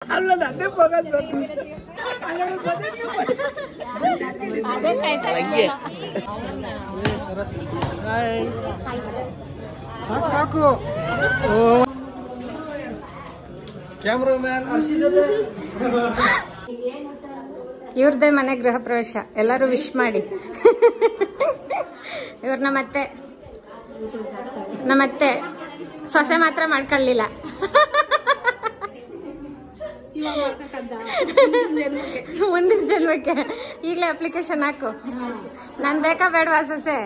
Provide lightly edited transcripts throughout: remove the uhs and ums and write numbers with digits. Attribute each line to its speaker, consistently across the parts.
Speaker 1: ಅಲ್ಲ ಅದೇ ಫೋಕಸ್ ಸಾಕು ಕ್ಯಾಮ್ರಾಮ್ಯಾನ್
Speaker 2: ಇವ್ರದೇ ಮನೆ ಗೃಹ ಪ್ರವೇಶ. ಎಲ್ಲರೂ ವಿಶ್ ಮಾಡಿ. ಇವ್ರ ನಮ್ಮತ್ತೆ ಸೊಸೆ ಮಾತ್ರ ಮಾಡ್ಕೊಳ್ಳಿಲ್ಲ. ಮುಂದಿನ ಜನ್ಮಕ್ಕೆ ಈಗಲೇ ಅಪ್ಲಿಕೇಶನ್ ಹಾಕು. ನಾನ್ ಬೇಕಾ ಬೇಡವಾ ಸೊಸೆ?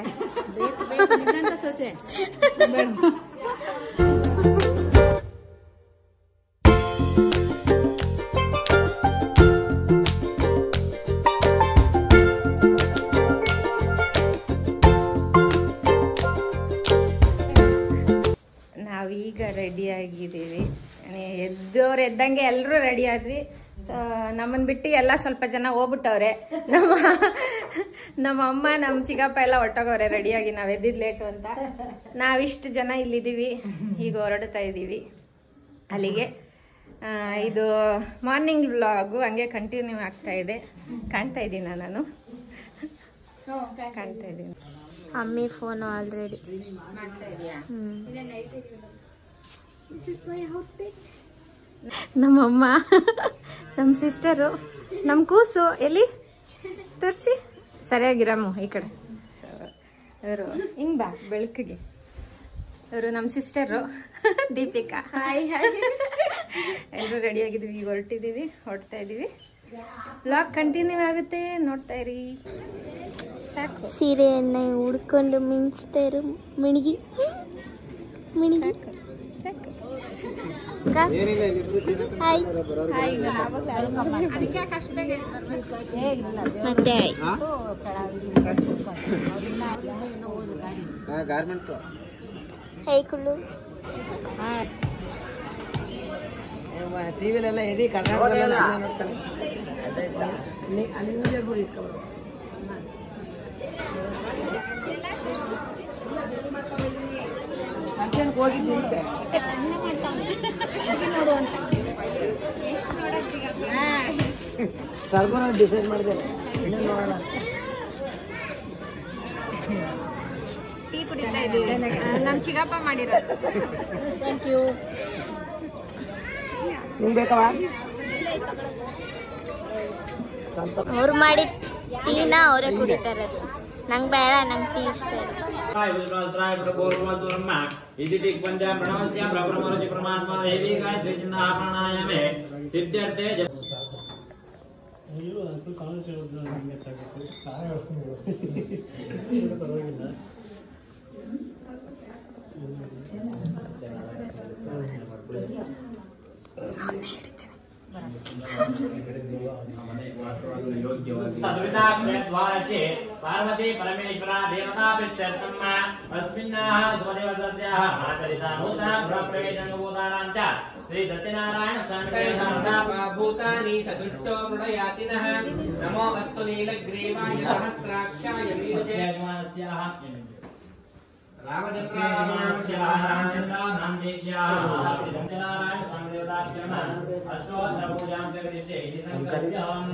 Speaker 2: ನಾವೀಗ ರೆಡಿ ಆಗಿದ್ದೀವಿ. ಎದ್ದಂಗೆ ಎಲ್ಲರೂ ರೆಡಿ ಆದ್ವಿ. ನಮ್ಮನ್ ಬಿಟ್ಟು ಎಲ್ಲ ಸ್ವಲ್ಪ ಜನ ಹೋಗ್ಬಿಟ್ಟವ್ರೆ. ನಮ್ಮ ಅಮ್ಮ ನಮ್ಮ ಚಿಕ್ಕಪ್ಪ ಎಲ್ಲ ಹೊಟ್ಟೋಗವ್ರೆ ರೆಡಿಯಾಗಿ. ನಾವ್ ಎದ್ದಿದ್ ಲೇಟು ಅಂತ. ನಾವಿಷ್ಟು ಜನ ಇಲ್ಲಿದ್ದೀವಿ. ಈಗ ಹೊರಡ್ತಾ ಇದ್ದೀವಿ ಅಲ್ಲಿಗೆ. ಇದು ಮಾರ್ನಿಂಗ್ ವ್ಲಾಗು ಹಂಗೆ ಕಂಟಿನ್ಯೂ ಆಗ್ತಾ ಇದೆ. ಕಾಣ್ತಾ ಇದ್ದೀನ ನಾನು? ಕಾಣ್ತಾ ಇದ್ದೀನಿ.
Speaker 3: ಅಮ್ಮಿ ಫೋನ್ ಆಲ್ರೆಡಿ
Speaker 2: ಮಾಡ್ತಾ ಇದೀಯಾ? ನಮ್ಮಮ್ಮ, ನಮ್ಮ ಸಿಸ್ಟರು, ನಮ್ಮ ಕೂಸು ಎಲ್ಲಿ ತೋರಿಸಿ ಸರಿಯಾಗಿರಮ್ಮ ಈ ಕಡೆ. ಇವರು ಹಿಂಗ್ ಬಾ ಬೆಳಕಿಗೆ. ಇವರು ನಮ್ಮ ಸಿಸ್ಟರು ದೀಪಿಕಾ. Hi hi. ಎಲ್ಲರೂ ರೆಡಿ ಆಗಿದ್ದೀವಿ. ಈಗ ಹೊರಡ್ತಾ ಇದ್ದೀವಿ. ಬ್ಲಾಗ್ ಕಂಟಿನ್ಯೂ ಆಗುತ್ತೆ, ನೋಡ್ತಾ ಇರಿ. ಸಾಕು.
Speaker 3: ಸೀರೆಯನ್ನ ಉಡ್ಕೊಂಡು ಮಿಂಚ್ತಾರೆ. ಮಿಣಿಗಿ ಮತ್ತೆ ಹೇಳು
Speaker 1: ಟಿವಿಲೆಲ್ಲ ಎದಿ ಕರ್ನಾಟಕದಲ್ಲ ನೋಡ್ತಾರೆ. ಫಂಕ್ಷನ್ಗೆ ಹೋಗಿದ್ದೆ ಸರ್ಗೋನ ಡಿಸೈಡ್ ಮಾಡಿದೆ. ಇನ್ನೇನು ನೋಡೋಣ.
Speaker 2: ಟೀ ಕುಡಿತಾ ಇದ್ದೀವಿ. ನಮ್ಮ ಚಿಕ್ಕಪ್ಪ ಮಾಡಿರೋದು.
Speaker 1: Thank you. ನಿಮ್ಗೆ ಬೇಕವಾ?
Speaker 3: ಅವ್ರು ಮಾಡಿ ಟೀನ ಅವರೇ ಕುಡಿತಾರೆ. ನಂಗೆ ಬೇಡ, ನಂಗೆ ಟೀ ಇಷ್ಟ ಇಲ್ಲ.
Speaker 4: पार्वती परमेश्वरा देवता प्रीत्यर्थम् अस्मिन्नाः स्वदेवस्याः मातरिता नूतन गृहप्रवेशं भूतानां च श्री सत्यनारायण स्वामी भूतानि सदृष्टो मृडयातिनः नमो अस्तु नीलग्रीवाय सहस्राक्षाय वीरजयमानस्याः रामचन्द्रानां नामदेश्याः सत्यनारायण स्वामी देवताभ्यः अष्टोत्तर पूजां च करिष्ये इति संकल्प्यम्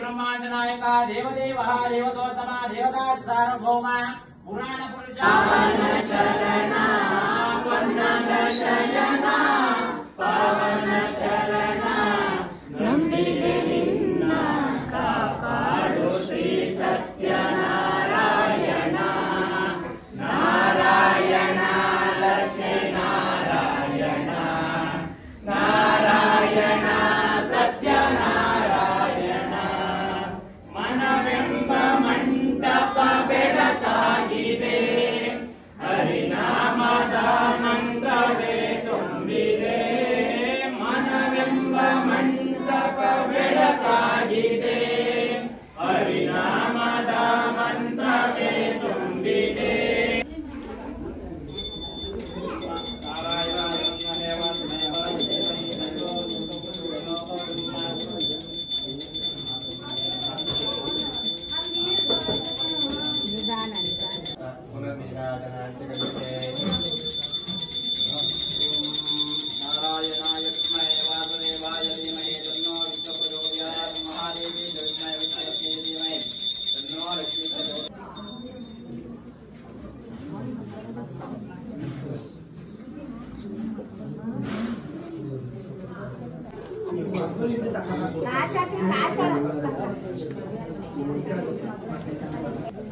Speaker 4: ब्रह्मांड नायक देवदेव देवतोत्तम देवता सार्वभौम पुराण पुरुष पवन चरणा पवन चरणा ನಂಬಿದೆ ನಿನ್ನ ಕಾಪಾಡು ಶ್ರೀ ಸತ್ಯನಾರಾಯಣ ನಾರಾಯಣ ಸತ್ಯನಾರಾಯಣ ನಾರಾಯಣ ಸತ್ಯನಾರಾಯಣ ಮನವೆಂಬ ಮಂಟಪ ಬೆಳಕಾಗಿದೆ नारायणाय विद्महे वासुदेवाय धीमहि तन्नो विष्णुः प्रचोदयात् महादेवी विद्महे विष्णुपत्नी धीमहि तन्नो लक्ष्मी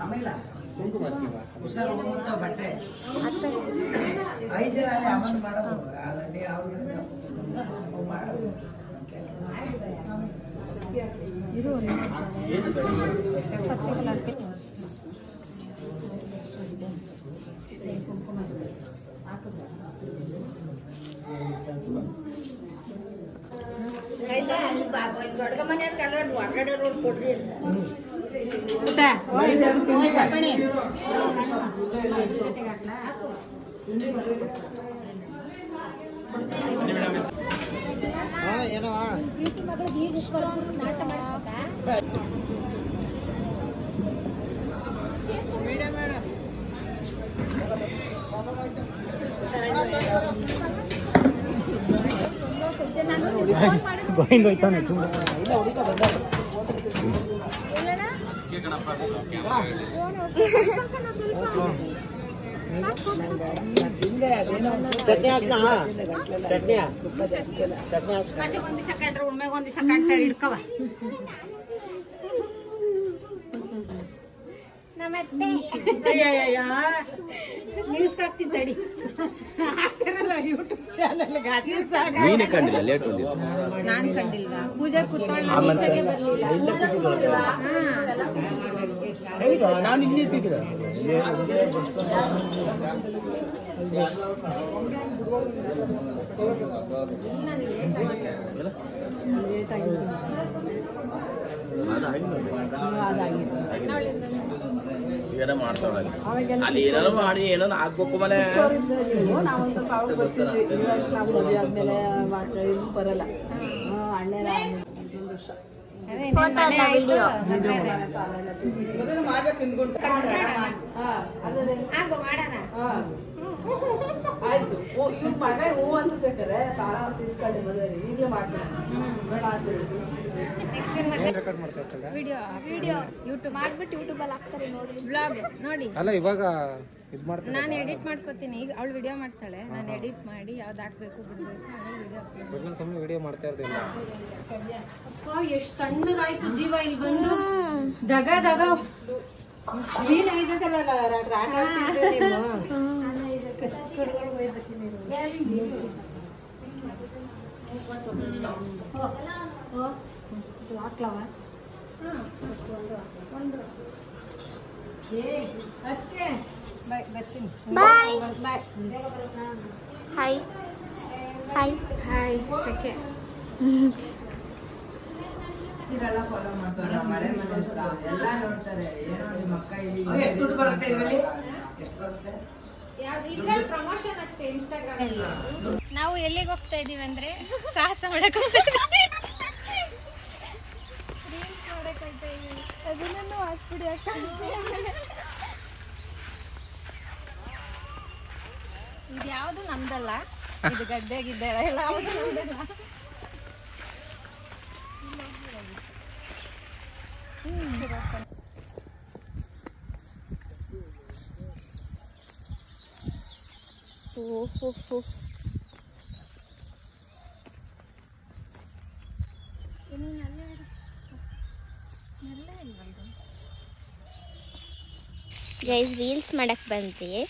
Speaker 1: ಆಮೇಲೆ ಹುಷಾರು ಬಟ್ಟೆ 5 ಜನ ಅಮೌಂಟ್ ಮಾಡೋದು ಅಲ್ಲಿ ಅವ್ರಿಗೆ ಮಾಡೋದು ಇದು
Speaker 3: ದೊಡ್ಡ ಮನೆ ಹೊರಗಡೆ ರೋಡ್ ಕೊಡ್ರಿ
Speaker 1: ಗೋಯಿಂಗ್ ಹೋಯ್ತಾನೆ ಇಲ್ಲ ಹುಡುಕ ಬಂದ ನ್ಯೂಸ್ ಹಾಕ್ತೀನಿ ತಡಿ ಯೂಟ್ಯೂಬ್ ಚಾನಲ್
Speaker 5: ನೀನೇ ಕಂಡಿಲ್ಲ ಲೇಟ್ ಬಂದಿಲ್ಲ
Speaker 2: ನಾನ್ ಕಂಡಿಲ್ವಾ ಪೂಜೆ ಕೂತ್ಕೊಳ್ಳ ಈಚೆಗೆ ಬರ್ಲಿಲ್ಲ
Speaker 5: ನಾನು ಇಲ್ಲಿ ಇಟ್ಟಿದ್ದೆ ಈಗ ಮಾಡ್ತಾಳ ಅಲ್ಲಿ ಏನಾರು ಮಾಡಿ ಏನೋ ಹಾಕ್ಬೇಕು ಮನೆ
Speaker 1: ಬರಲ್ಲ ಆಯ್ತು ಇವ್ ಮಗ ಹೂ ಅಂತ ಬೇಕಾರೆ ಸಾಲ ತೀರ್ಸ್ಕೊಳ್ಳಿ ಮದುವೆ ಈಗಲೇ ಮಾಡ್ತಾರೆ
Speaker 2: ವಿಡಿಯೋ ಯೂಟ್ಯೂಬ್ ಮಾಡ್ಬಿಟ್ಟು ಯೂಟ್ಯೂಬ್ ಅಲ್ಲಿ ಹಾಕ್ತಾರೆ ನೋಡಿ ಬ್ಲಾಗ್ ನೋಡಿ
Speaker 6: ಅಲ್ಲ ಇವಾಗ ಇದು ಮಾಡ್ತಾರೆ
Speaker 2: ನಾನು ಎಡಿಟ್ ಮಾಡ್ಕೋತೀನಿ ಈಗ ಅವಳು ವಿಡಿಯೋ ಮಾಡ್ತಾಳೆ ನಾನು ಎಡಿಟ್ ಮಾಡಿ ಯಾವ್ದು ಹಾಕ್ಬೇಕು ಬಿಡ್ಬೇಕು ಆಮೇಲೆ ವಿಡಿಯೋ
Speaker 6: ಮೊದಲು ಸುಮ್ಮನೆ ವಿಡಿಯೋ ಮಾಡ್ತಾ ಇರ್ಲಿಲ್ಲ
Speaker 2: ಎಷ್ಟು ತಣ್ಣಗಾಯ್ತು ಜೀವ ಇಲ್ಲಿ ಬಂದು ದಗ ದಗ ಏನ್ ಐಜಕಲ್ಲ
Speaker 3: ಬಾಯ್ ಹಾಯ್ ಹಾಯ್
Speaker 2: ಹಾಯ್ ಸೆಕೆ
Speaker 1: ಇದೆಲ್ಲ ಫಾಲೋ ಮಾಡ್ತಾರೆ ಮಳೆ ಎಲ್ಲ ನೋಡ್ತಾರೆ ಏನೋ ನಿಮ್ಮ ಅಕ್ಕ ಎಷ್ಟು ದುಡ್ಡು ಬರುತ್ತೆ ಇದರಲ್ಲಿ ಎಷ್ಟು ಬರುತ್ತೆ
Speaker 2: ಪ್ರಮೋಷನ್ ಅಷ್ಟೇ ಇನ್ಸ್ಟಾಗ್ರಾಮ್ ನಾವು ಎಲ್ಲಿಗೆ ಹೋಗ್ತಾ ಇದೀವಿ ಅಂದ್ರೆ ಸಾಹಸ ಮಾಡಕ್ ಹೋಗ್ತಾ ಇದೀವಿ ಅದನ್ನು ಹಾಕ್ಬಿಡಿ ಇದು ಯಾವುದು ನಮ್ದಲ್ಲ ಇದು ಗದ್ದೆ ಗಿದ್ದೆ ಎಲ್ಲ ಯಾವುದು ನಮ್ದಲ್ಲ
Speaker 3: ಓಹೋ ಗೈಸ್ ರೀಲ್ಸ್ ಮಾಡಕ್ ಬಂದ್ವಿ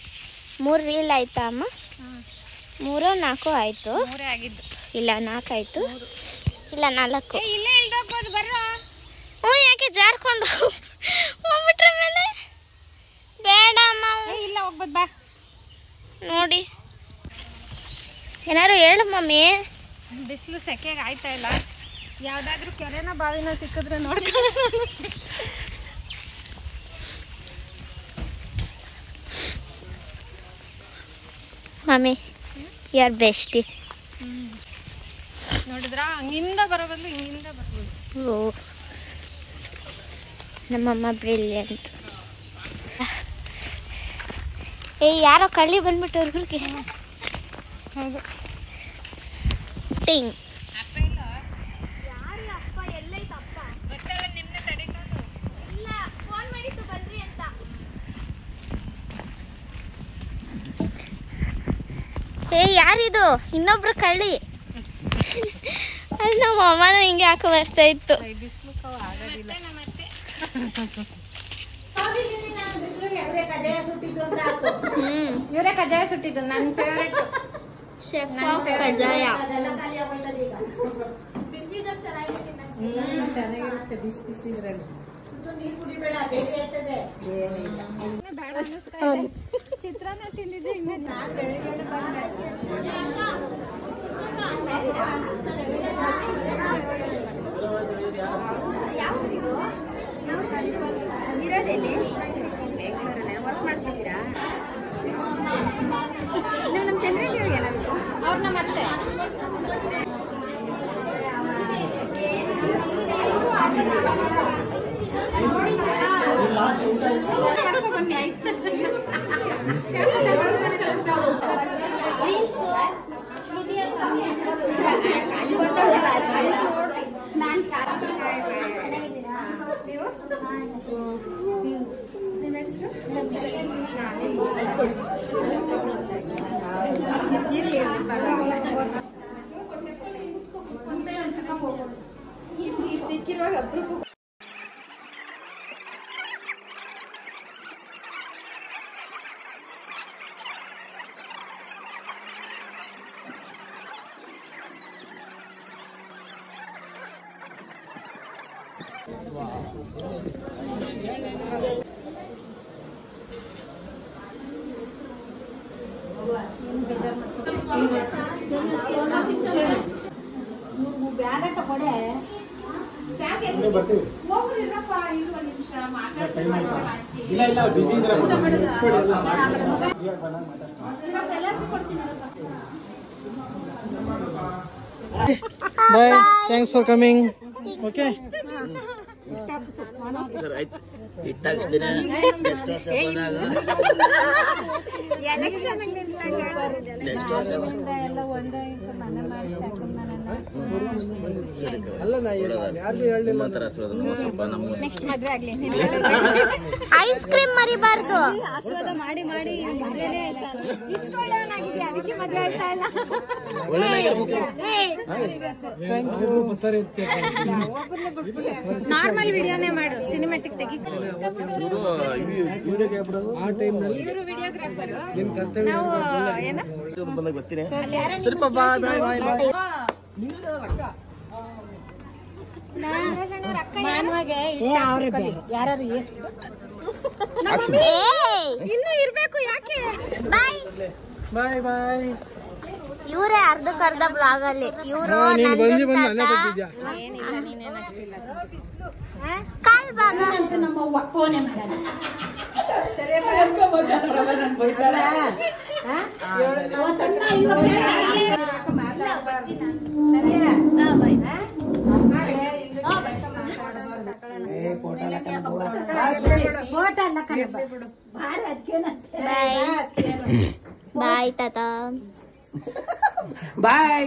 Speaker 3: 3 ರೀಲ್ ಆಯ್ತಾ ಅಮ್ಮ 3 4 ಆಯ್ತು ಇಲ್ಲ 4 ಆಯ್ತು ಇಲ್ಲ 4
Speaker 2: ಇಲ್ಲೇ ಇಳ್ದೋಗ್ಬೋದು ಬರ್ರೋ
Speaker 3: ಹ್ಞೂ ಯಾಕೆ ಜಾರ್ಕೊಂಡು ಹೋಗ್ಬಿಟ್ರೆ ಮೇಲೆ ಬೇಡ ಅಮ್ಮ
Speaker 2: ಇಲ್ಲ ಹೋಗ್ಬೋದು ಬಾ
Speaker 3: ನೋಡಿ ಏನಾರು ಹೇಳು ಮಮ್ಮಿ
Speaker 2: ಬಿಸಿಲು ಸೆಕೆಗೆ ಆಯ್ತಾ ಇಲ್ಲ ಯಾವ್ದಾದ್ರು ಕೆರೆನ ಬಾವಿನ ಸಿಕ್ಕಿದ್ರೆ ನೋಡ್ಕೊಳ್ಳೋಣ
Speaker 3: ಮಮ್ಮಿ ಯಾರ್ ಬೆಸ್ಟಿ
Speaker 2: ನೋಡಿದ್ರ ಹಂಗಿಂದ ಬರೋ ಬದಲು ಹಿಂಗಿಂದ ಬರ್ಬೋದು
Speaker 3: ಓ ನಮ್ಮಮ್ಮ ಬ್ರಿಲಿಯಂಟ್ ಯಾರೋ ಕಳ್ಳಿ ಬಂದ್ಬಿಟ್ಟು ಅವ್ರಿಗೆ ಟಿಂಗ್ ಯಾರಿದು ಇನ್ನೊಬ್ರು ಕಳ್ಳಿ ಅದು ನಮ್ಮ ಅಮ್ಮನೂ ಹಿಂಗೆ ಹಾಕೋ ಬರ್ತಾ ಇತ್ತು.
Speaker 2: ಇವರೇ ಕಜ್ಜಾಯ ಸುಟ್ಟಿದ್ದು ನನ್ನ ಫೇವರೇಟ್
Speaker 3: ಶೆಫ್ ಕಜ್ಜಾಯ.
Speaker 2: ಚೆನ್ನಾಗಿರುತ್ತೆ ಬಿಸಿ ಬಿಸಿ ಇದ್ರಲ್ಲಿ. ಚಿತ್ರಾನ್ನ ತಿಂದಿದ್ದು ಇರೋದೆಲ್ಲಿ ಬೆಂಗಳೂರಲ್ಲೇ ವರ್ಕ್ ಮಾಡ್ತಿದ್ದೀರಾ? ನಮ್ಮ ಚಂದ್ರಗಿರಿ ಅವ್ರನ್ನ ಮತ್ತೆ ಸಿಕ್ಕಿರುವಾಗ ಅಪ್ರೂಪ
Speaker 6: ಇಲ್ಲ ಬಿಸಿ ಇದ್ರೆ bye, thanks for coming. Okay
Speaker 5: sir ಆಯ್ತು ಇಟ್ಟಾಗಿಸ್ತೀನಿ. ನೆಕ್ಸ್ಟ್ ವರ್ಷ ಬಂದಾಗ
Speaker 3: ಐಸ್ ಕ್ರೀಮ್ ಮರಿಬಾರ್ದು.
Speaker 2: ಆಶೀರ್ವಾದ ಮಾಡಿ ಮಾಡಿ ಮದ್ವೆನೇ ಆಯ್ತಾ ಇಷ್ಟು ಒಳ್ಳೆಯವನಾಗಿದೆ, ಅದಕ್ಕೆ ಮದ್ವೆ ಆಯ್ತಾ ಇಲ್ಲ. ನಾರ್ಮಲ್ ವಿಡಿಯೋನೇ ಮಾಡು, ಸಿನಿಮ್ಯಾಟಿಕ್ ತೆಗಿ.
Speaker 6: ಆ ಟೈಮ್ನಲ್ಲಿ
Speaker 2: ಇವರು ವಿಡಿಯೋಗ್ರಾಫರ್, ನಾವು ಏನ
Speaker 5: ಗೊತ್ತಿದೆ. ಸ್ವಲ್ಪ ಬಾಯ್ ಬಾಯ್ ಬಾಯ್ ಬಾಯ್.
Speaker 2: ಇನ್ನೂ ಇರ್ಬೇಕು ಯಾಕೆ?
Speaker 3: ಬಾಯ್
Speaker 6: ಬಾಯ್ ಬಾಯ್.
Speaker 3: ಇವರೇ ಅರ್ಧಕ್ಕರ್ಧ ಬ್ಲಾಗ್ ಅಲ್ಲಿ ಇವರು
Speaker 2: ಏನಿಲ್ಲ, ನೀನೇನಷ್ಟಿಲ್ಲ.
Speaker 3: ಕಾಲ್ ಭಾಗ ಬಾಯ್ ತಾತಾ
Speaker 1: ಬಾಯ್.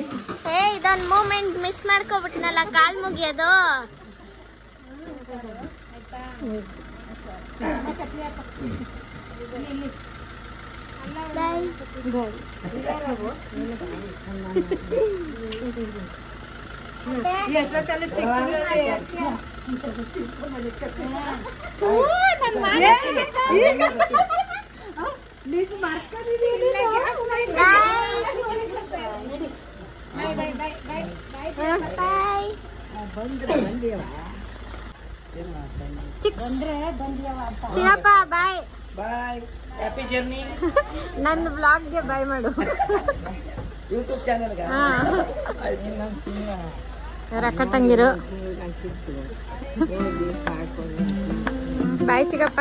Speaker 3: ಇದೊಂದು ಮೂಮೆಂಟ್ ಮಿಸ್ ಮಾಡ್ಕೊಬಿಟ್ನಲ್ಲ, ಕಾಲ್ ಮುಗಿಯೋದು. Bye. Chinnappa bye
Speaker 1: bye. Happy journey.
Speaker 2: ನನ್ನ ಬ್ಲಾಗ್ಗೆ ಬಾಯ್ ಮಾಡು.
Speaker 1: ಯೂಟ್ಯೂಬ್ ಚಾನೆಲ್ಗೆ
Speaker 2: ಅಕ್ಕ ತಂಗಿರು ಬಾಯ್ ಚಿಕ್ಕಪ್ಪ.